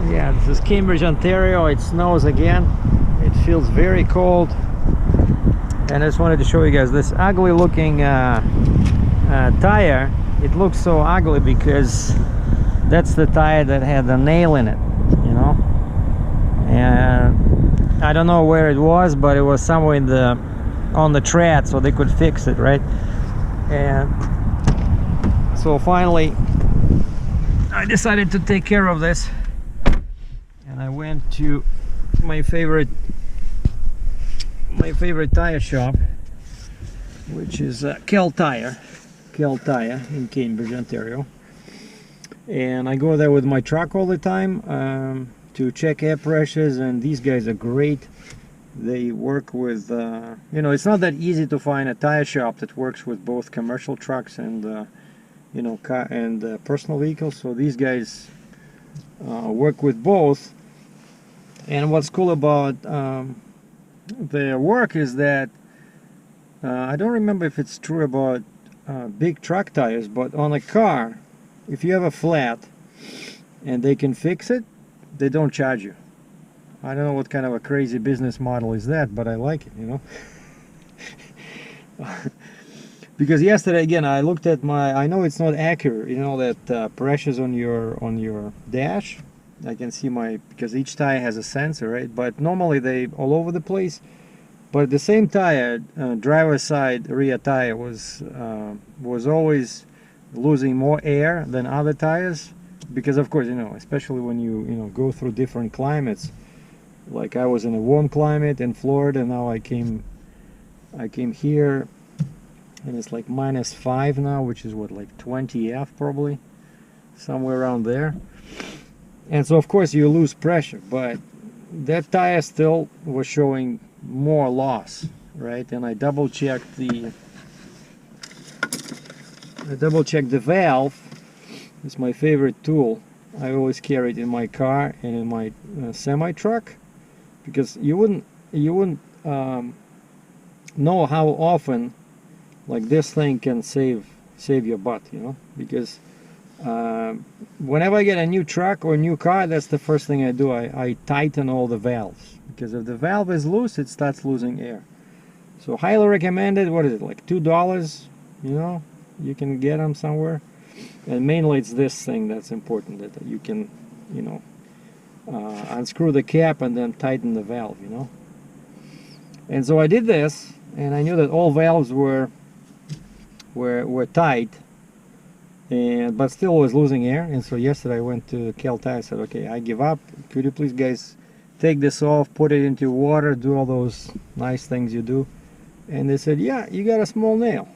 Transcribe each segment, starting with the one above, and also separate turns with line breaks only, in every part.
Yeah, this is Cambridge, Ontario. It snows again. It feels very cold. And I just wanted to show you guys this ugly looking tire. It looks so ugly because that's the tire that had the nail in it, you know. And I don't know where it was, but it was somewhere in on the tread, so they could fix it, right? And so finally I decided to take care of this, and I went to my favorite tire shop, which is Kel Tire in Cambridge, Ontario. And I go there with my truck all the time to check air pressures, and these guys are great. They work with you know, it's not that easy to find a tire shop that works with both commercial trucks and you know, car and personal vehicles. So these guys work with both. And what's cool about their work is that I don't remember if it's true about big truck tires, but on a car, if you have a flat and they can fix it, they don't charge you. I don't know what kind of a crazy business model is that, but I like it, you know. Because yesterday again I looked at I know it's not accurate, you know, that pressures on your dash. I can see because each tire has a sensor, right? But normally they all over the place. But the same tire, driver's side rear tire, was always losing more air than other tires, because of course, you know, especially when you know, go through different climates. Like I was in a warm climate in Florida, now I came here, and it's like -5 now, which is what, like 20 F probably, somewhere around there. And so of course you lose pressure, but that tire still was showing more loss, right? And I double checked the valve. It's my favorite tool. I always carry it in my car and in my semi truck, because you wouldn't know how often like this thing can save your butt, you know. Because whenever I get a new truck or a new car, that's the first thing I do. I tighten all the valves, because if the valve is loose, it starts losing air. So highly recommended. What is it, like $2? You know, you can get them somewhere. And mainly it's this thing that's important, that you can, you know, unscrew the cap and then tighten the valve, you know. And so I did this, and I knew that all valves were tight, but still was losing air. And so yesterday I went to Kel Tire. I said, okay, I give up. Could you please guys take this off, put it into water, do all those nice things you do? And they said, yeah, you got a small nail.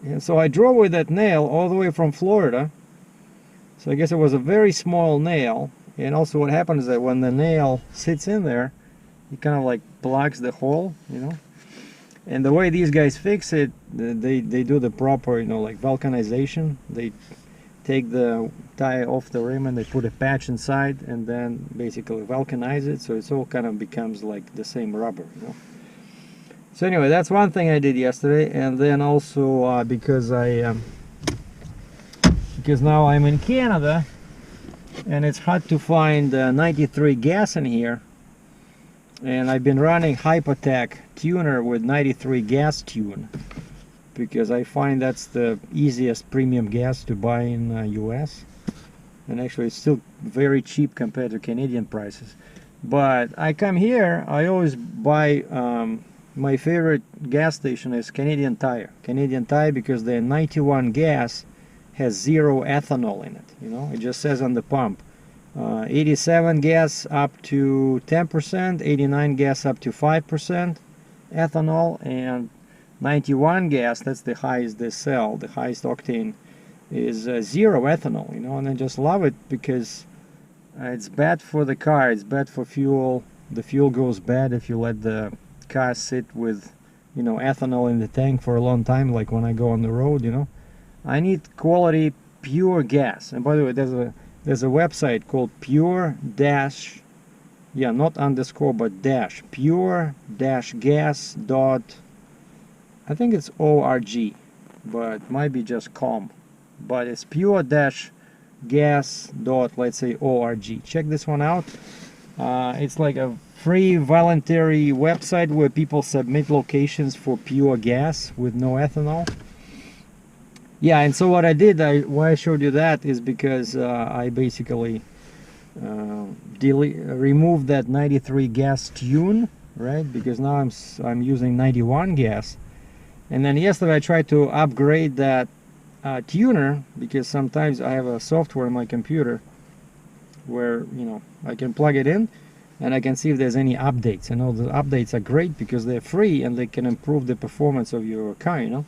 And so I drove with that nail all the way from Florida. So I guess it was a very small nail. And also what happens is that when the nail sits in there, it kind of like blocks the hole, you know. And the way these guys fix it, they do the proper, you know, like vulcanization. They take the tire off the rim and they put a patch inside, and then basically vulcanize it, so it's all kind of becomes like the same rubber, you know. So anyway, that's one thing I did yesterday. And then also because now I'm in Canada and it's hard to find 93 gas in here, and I've been running Hypotech tuner with 93 gas tune, because I find that's the easiest premium gas to buy in US, and actually it's still very cheap compared to Canadian prices. But I come here, I always buy my favorite gas station is Canadian Tire, because their 91 gas has 0 ethanol in it, you know. It just says on the pump 87 gas up to 10%, 89 gas up to 5% ethanol, and 91 gas, that's the highest they sell, the highest octane, is 0 ethanol, you know. And I just love it because it's bad for the car, it's bad for fuel. The fuel goes bad if you let the car sit with, you know, ethanol in the tank for a long time, like when I go on the road, you know. I need quality pure gas. And by the way, there's a website called pure dash, yeah, not underscore but dash, pure dash gas dot, I think it's org, but might be just com, but it's pure dash let's say org. Check this one out. It's like a free voluntary website where people submit locations for pure gas with no ethanol. Yeah, and so what I did, why I showed you that is because I basically removed that 93 gas tune, right? Because now I'm using 91 gas. And then yesterday I tried to upgrade that tuner, because sometimes I have a software in my computer where, you know, I can plug it in and I can see if there's any updates. And all the updates are great because they're free and they can improve the performance of your car, you know.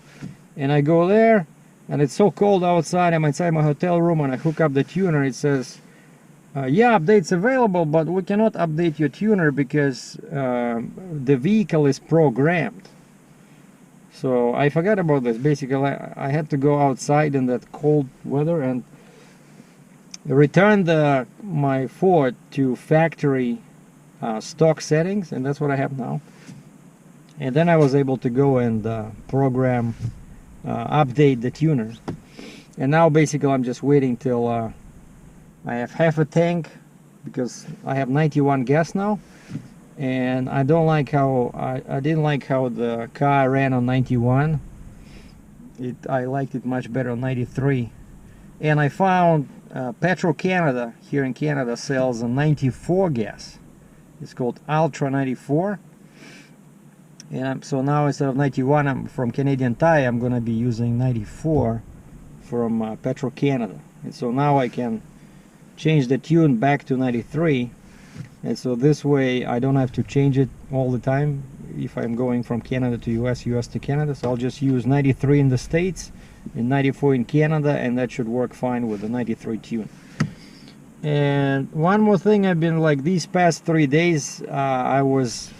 And I go there and it's so cold outside, I'm inside my hotel room and I hook up the tuner. It says, yeah, updates available, but we cannot update your tuner because the vehicle is programmed. So I forgot about this. Basically, I had to go outside in that cold weather and return my Ford to factory stock settings, and that's what I have now. And then I was able to go and program, update the tuner. And now basically I'm just waiting till I have half a tank, because I have 91 gas now. And I don't like how I didn't like how the car ran on 91. I liked it much better on 93. And I found Petro Canada here in Canada sells a 94 gas. It's called Ultra 94. And so now instead of 91 from Canadian Tire, I'm going to be using 94 from Petro Canada. And so now I can change the tune back to 93. And so this way I don't have to change it all the time if I'm going from Canada to US, US to Canada. So I'll just use 93 in the States and 94 in Canada, and that should work fine with the 93 tune. And one more thing, I've been like these past 3 days, I was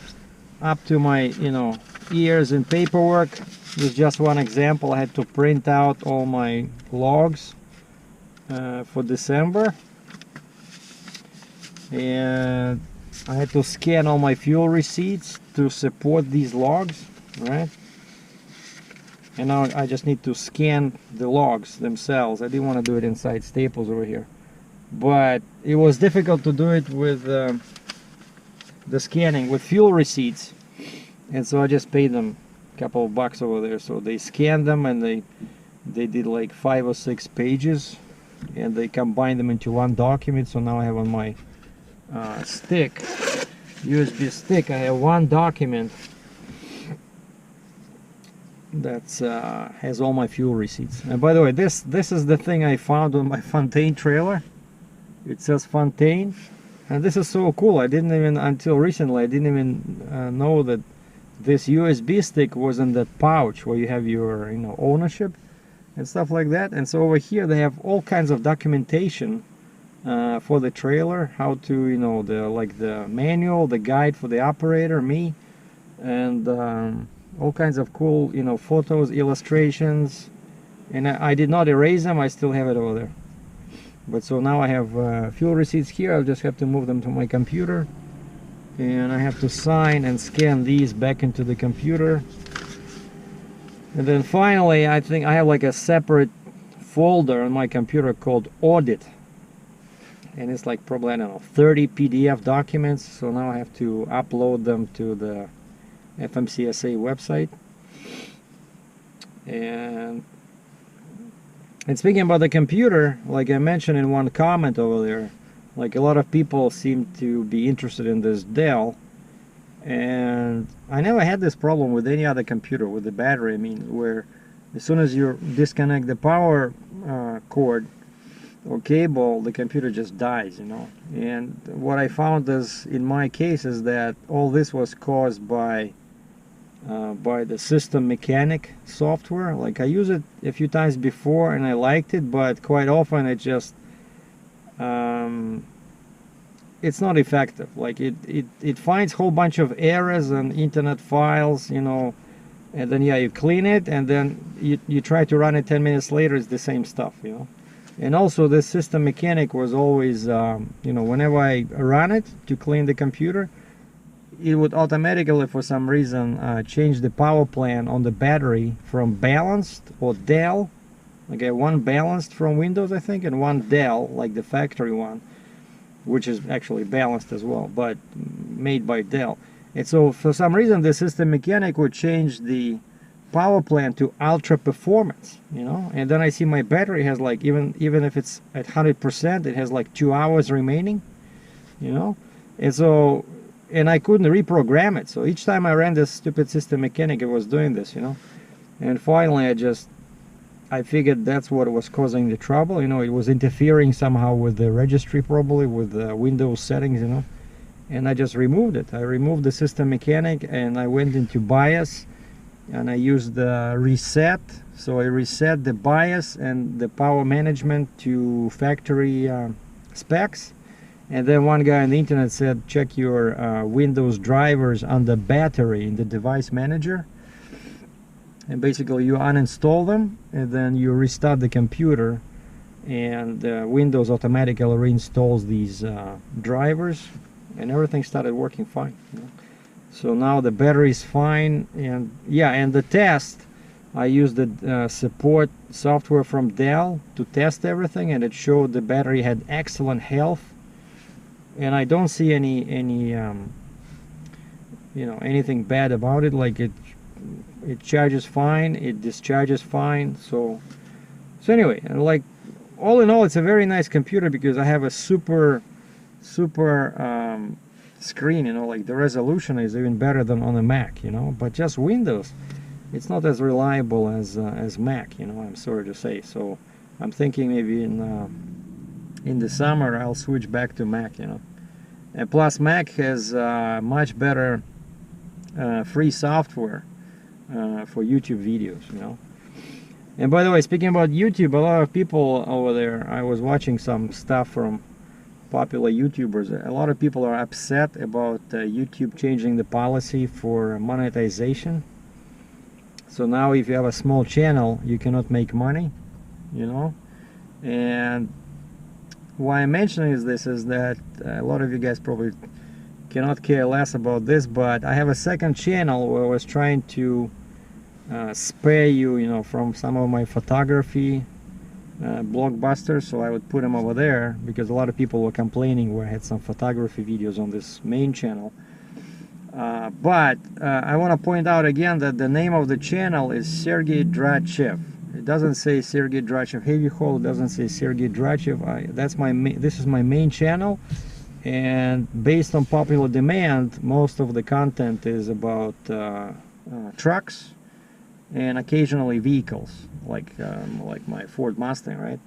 up to my, you know, ears in paperwork. This is just one example. I had to print out all my logs for December. And I had to scan all my fuel receipts to support these logs, right? And now I just need to scan the logs themselves. I didn't want to do it inside Staples over here, but it was difficult to do it with the scanning with fuel receipts, and so I just paid them a couple of bucks over there. So they scanned them and they did like 5 or 6 pages, and they combined them into one document. So now I have on my stick, USB stick, I have one document that has all my fuel receipts. And by the way, this is the thing I found on my Fontaine trailer. It says Fontaine, and this is so cool. I didn't even, until recently, I didn't even know that this USB stick was in that pouch where you have your, you know, ownership and stuff like that. And so over here they have all kinds of documentation for the trailer, how to, you know, the manual, the guide for the operator, me, and all kinds of cool, you know, photos, illustrations. And I did not erase them. I still have it over there. But so now I have fuel receipts here. I'll just have to move them to my computer, and I have to sign and scan these back into the computer. And then finally, I think I have like a separate folder on my computer called Audit. And it's like probably, I don't know, 30 PDF documents. So now I have to upload them to the FMCSA website. And speaking about the computer, like I mentioned in one comment over there, like a lot of people seem to be interested in this Dell. And I never had this problem with any other computer with the battery. I mean, where as soon as you disconnect the power cord or cable, the computer just dies, you know. And what I found is, in my case, is that all this was caused by the System Mechanic software. Like I used it a few times before and I liked it, but quite often it just it's not effective. Like it finds a whole bunch of errors and internet files, you know, and then yeah, you clean it, and then you try to run it 10 minutes later, it's the same stuff, you know. And also the System Mechanic was always, you know, whenever I run it to clean the computer, it would automatically, for some reason, change the power plan on the battery from balanced or Dell Like I have one balanced from Windows, I think, and one Dell, like the factory one, which is actually balanced as well, but made by Dell. And so for some reason the system mechanic would change the power plant to ultra performance, you know, and then I see my battery has like, even if it's at 100%, it has like 2 hours remaining, you know. And so, and I couldn't reprogram it, so each time I ran this stupid system mechanic, it was doing this, you know. And finally I figured that's what was causing the trouble, you know. It was interfering somehow with the registry, probably with the Windows settings, you know. And I just removed it. I removed the system mechanic and I went into BIOS and I used the reset. So I reset the BIOS and the power management to factory specs. And then one guy on the internet said, check your Windows drivers on the battery in the device manager. And basically you uninstall them and then you restart the computer, and Windows automatically reinstalls these drivers, and everything started working fine, you know? So now the battery is fine. And yeah, and the test, I used the support software from Dell to test everything, and it showed the battery had excellent health, and I don't see any you know, anything bad about it. Like it charges fine, it discharges fine. So anyway, like all in all, it's a very nice computer because I have a super screen, you know, like the resolution is even better than on a Mac, you know. But just Windows, it's not as reliable as Mac, you know, I'm sorry to say. So I'm thinking maybe in the summer I'll switch back to Mac, you know. And plus Mac has much better free software for YouTube videos, you know. And by the way, speaking about YouTube, a lot of people over there, I was watching some stuff from popular YouTubers. A lot of people are upset about YouTube changing the policy for monetization. So now if you have a small channel, you cannot make money, you know. And why I'm mentioning this is that a lot of you guys probably cannot care less about this, but I have a second channel where I was trying to spare you, you know, from some of my photography blockbusters. So I would put them over there because a lot of people were complaining where I had some photography videos on this main channel. But I want to point out again that the name of the channel is SERGEI DRATCHEV. It doesn't say SERGEI DRATCHEV Heavy Haul. It doesn't say SERGEI DRATCHEV. This is my main channel, and based on popular demand, most of the content is about trucks and occasionally vehicles, like my Ford Mustang, right?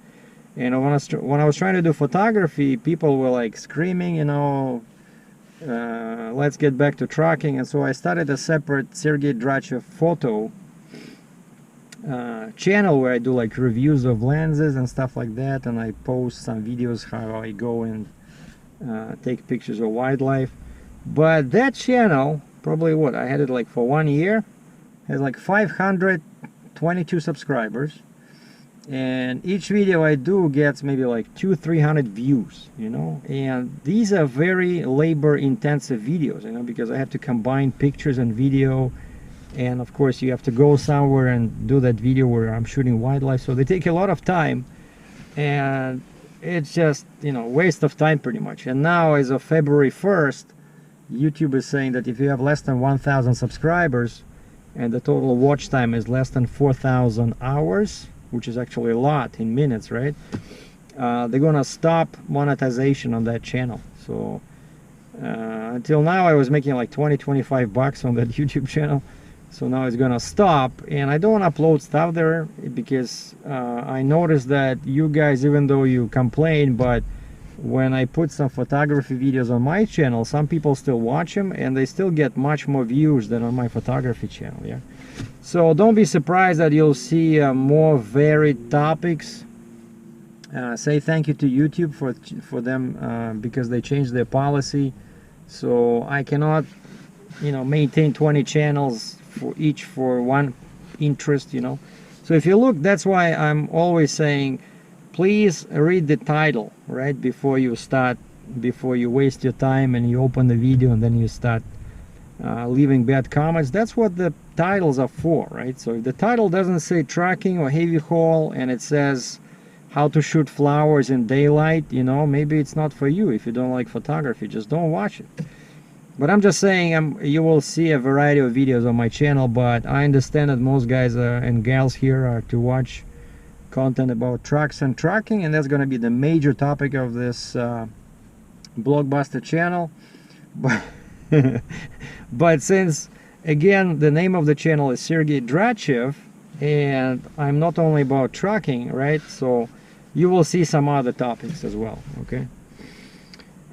And when I was trying to do photography, people were like screaming, you know, let's get back to trucking. And so I started a separate SERGEI DRATCHEV photo channel where I do like reviews of lenses and stuff like that, and I post some videos how I go and take pictures of wildlife. But that channel, probably what I had it like for 1 year, has like 522 subscribers, and each video I do gets maybe like 200-300 views, you know. And these are very labor intensive videos, you know, because I have to combine pictures and video, and of course you have to go somewhere and do that video where I'm shooting wildlife, so they take a lot of time, and it's just, you know, waste of time pretty much. And now as of February 1st, YouTube is saying that if you have less than 1,000 subscribers and the total watch time is less than 4,000 hours, which is actually a lot in minutes, right? They're gonna stop monetization on that channel. So until now I was making like 20-25 bucks on that YouTube channel, so now it's gonna stop. And I don't upload stuff there because I noticed that you guys, even though you complain, but when I put some photography videos on my channel, some people still watch them and they still get much more views than on my photography channel. Yeah, so don't be surprised that you'll see more varied topics. Say thank you to YouTube for them because they changed their policy, so I cannot, you know, maintain 20 channels for each for one interest, you know. So if you look, that's why I'm always saying, please read the title right before you start, before you waste your time and you open the video and then you start leaving bad comments. That's what the titles are for, right? So if the title doesn't say trucking or heavy haul and it says how to shoot flowers in daylight, you know, maybe it's not for you. If you don't like photography, just don't watch it. But I'm just saying, you will see a variety of videos on my channel, but I understand that most guys and gals here are to watch content about trucks and trucking, and that's going to be the major topic of this blockbuster channel. But since, again, the name of the channel is SERGEI DRATCHEV, and I'm not only about trucking, right? So you will see some other topics as well, okay?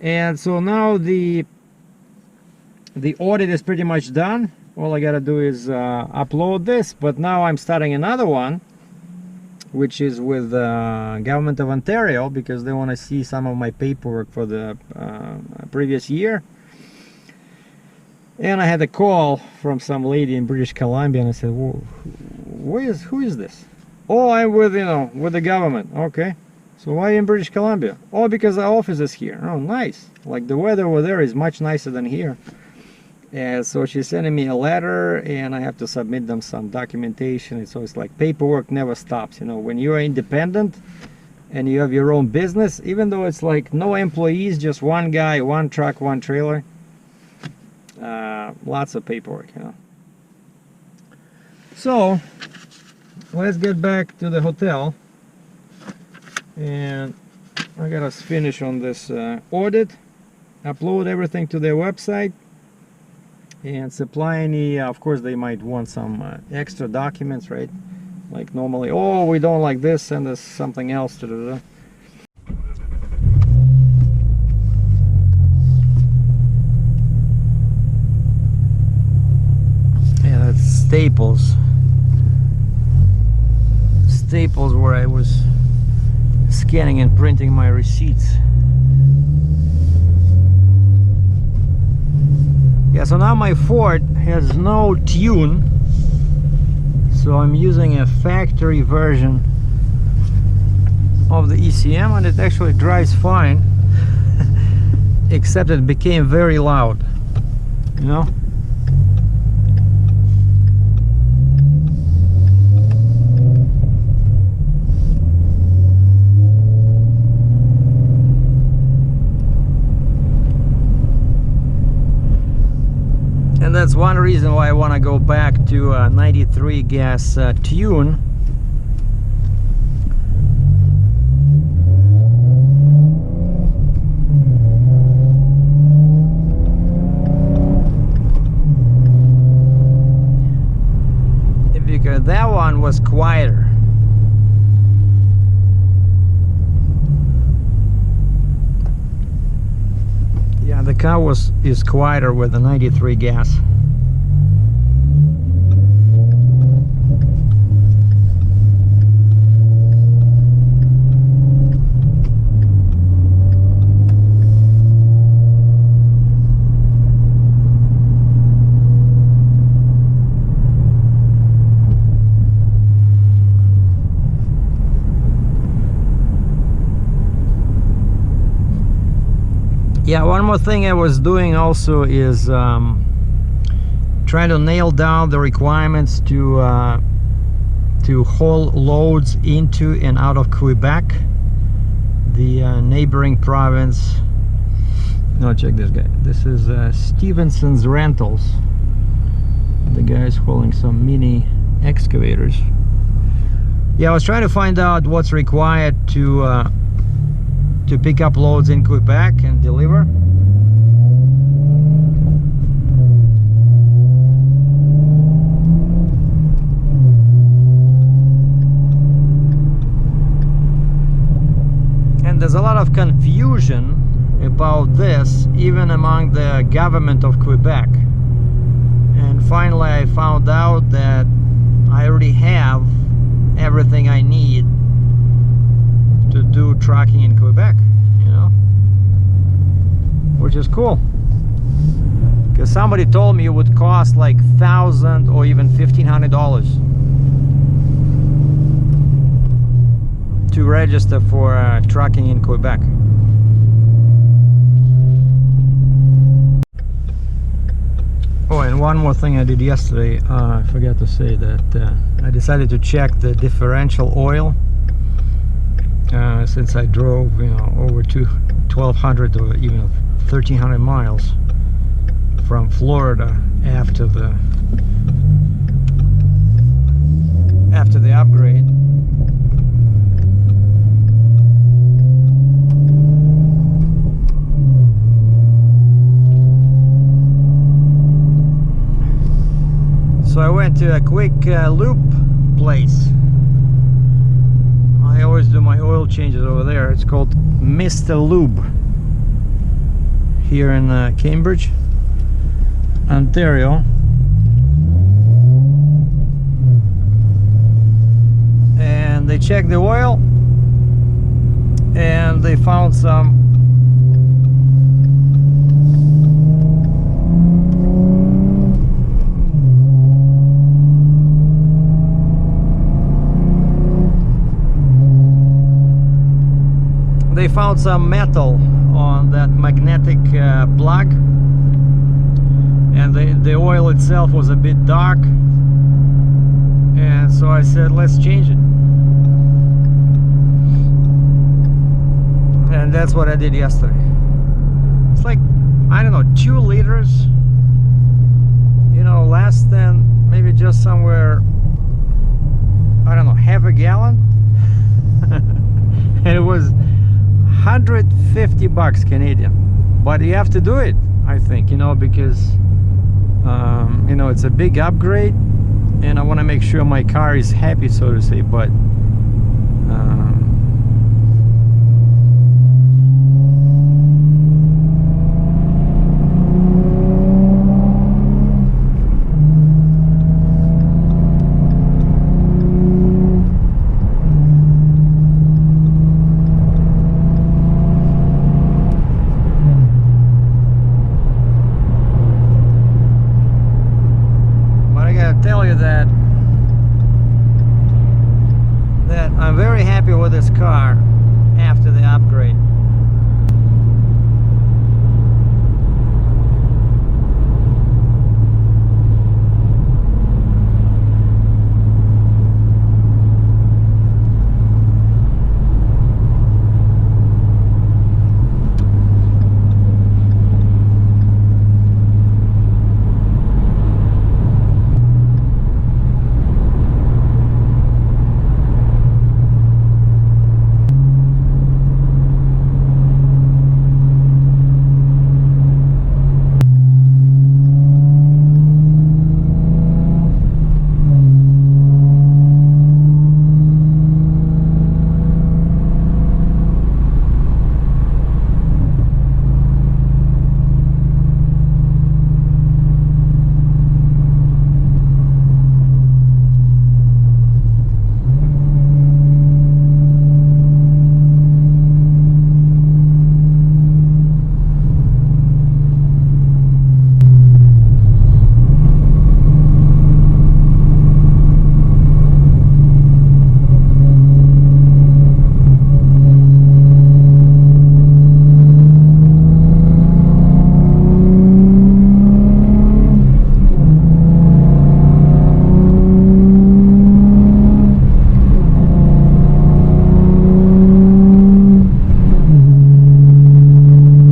And so now the audit is pretty much done. All I gotta do is upload this, but now I'm starting another one, which is with the government of Ontario, because they want to see some of my paperwork for the previous year. And I had a call from some lady in British Columbia, and I said, well, who is this? Oh, I'm with, you know, with the government. Okay, so why in British Columbia? Oh, because the office is here. Oh, nice. Like the weather over there is much nicer than here. And so she's sending me a letter, and I have to submit them some documentation. And so it's like paperwork never stops. You know, when you are independent and you have your own business, even though it's like no employees, just one guy, one truck, one trailer, lots of paperwork, you know. So let's get back to the hotel, and I gotta finish on this audit, upload everything to their website, and supply any, of course they might want some extra documents, right? Like normally, oh, we don't like this, send us something else to do. Yeah, that's Staples. Staples, where I was scanning and printing my receipts. Yeah, so now my Ford has no tune, so I'm using a factory version of the ECM, and it actually drives fine, except it became very loud, you know. And that's one reason why I want to go back to a 93 gas tune. Because that one was quieter. Yeah, the car is quieter with the 93 gas. Yeah, one more thing I was doing also is trying to nail down the requirements to haul loads into and out of Quebec, the neighboring province. No, check this guy. This is Stevenson's Rentals. The guy's hauling some mini excavators. Yeah, I was trying to find out what's required to pick up loads in Quebec and deliver. And there's a lot of confusion about this, even among the government of Quebec. And finally I found out that I already have everything I need to do trucking in Quebec, you know, which is cool, because somebody told me it would cost like $1,000 or even $1,500 to register for trucking in Quebec. Oh, and one more thing I did yesterday, I forgot to say that I decided to check the differential oil since I drove, you know, over 1,200 or even 1,300 miles from Florida after the upgrade. So I went to a quick lube place. I always do my oil changes over there. It's called Misc Lube here in Cambridge, Ontario. And they checked the oil and they found some metal on that magnetic plug, and the oil itself was a bit dark, and so I said, let's change it. And that's what I did yesterday. It's like, I don't know, 2 liters, you know, less than maybe just somewhere, I don't know, half a gallon. And it was 150 bucks Canadian, but you have to do it, I think, you know, because you know, it's a big upgrade and I want to make sure my car is happy, so to say. But